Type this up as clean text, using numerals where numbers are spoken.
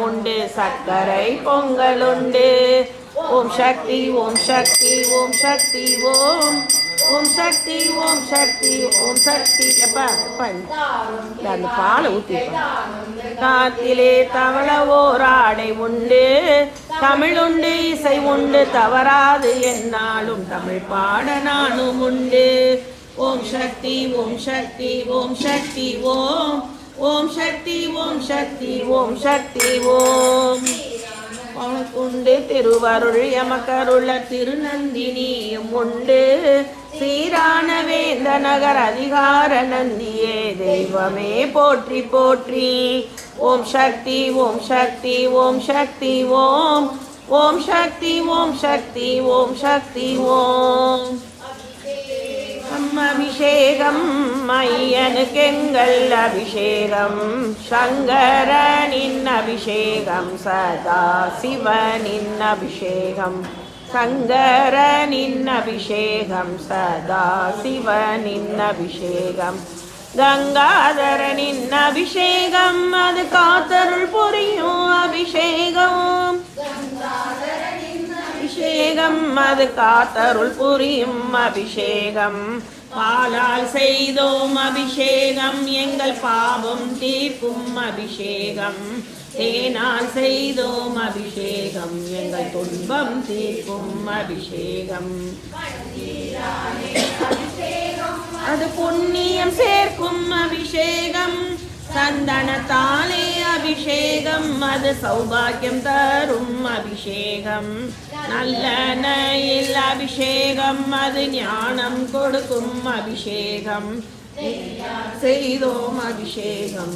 உண்டு சர்க்கரை பொங்கலுண்டு. ஓம் சக்தி ஓம் சக்தி ஓம் சக்தி ஓம் ஓம் சக்தி ஓம் சக்தி ஓம் சக்தி. எப்பா எப்பா அந்த பாலை ஊற்றிப்பா. காத்திலே தவள ஓராடை உண்டு, தமிழ் உண்டு இசை உண்டு, தவறாது என்னாலும் தமிழ் பாட நானும் உண்டு. ஓம் சக்தி ஓம் சக்தி ஓம் சக்தி ஓம் ஓம் சக்தி ஓம் சக்தி ஓம் சக்தி ஓம். உண்டு திருவருள் எமக்கருள திருநந்தினியும் உண்டு, சீரான வேந்த நகர் அதிகார நந்தியே தெய்வமே போற்றி போற்றி. ஓம் சக்தி ஓம் சக்தி ஓம் சக்தி ஓம் ஓம் சக்தி ஓம் சக்தி ஓம் சக்தி ஓம். அபிஷேகம் ஐயனுக்கெங்கள் அபிஷேகம், சங்கரனின் அபிஷேகம், சதா சிவனின் அபிஷேகம், சங்கரனின் அபிஷேகம், சதா சிவனின் அபிஷேகம், கங்காதரனின் அபிஷேகம், அது காத்தருள் புரியும் அபிஷேகம், அபிஷேகம் அது காத்தருள் புரியும் அபிஷேகம். பாலால் செய்தோம் அபிஷேகம், எங்கள் பாவம் தீர்க்கும் அபிஷேகம், தேனால் செய்தோம் அபிஷேகம், எங்கள் துன்பம் தீர்க்கும் அபிஷேகம், அது புண்ணியம் சேர்க்கும் அபிஷேகம், சந்தனத்தாலே அபிஷேகம், அது சௌபாகியம் தரும் அபிஷேகம், நல்லெண்ணெயில் அபிஷேகம், அது ஞானம் கொடுக்கும் அபிஷேகம், செய்தோம் அபிஷேகம்.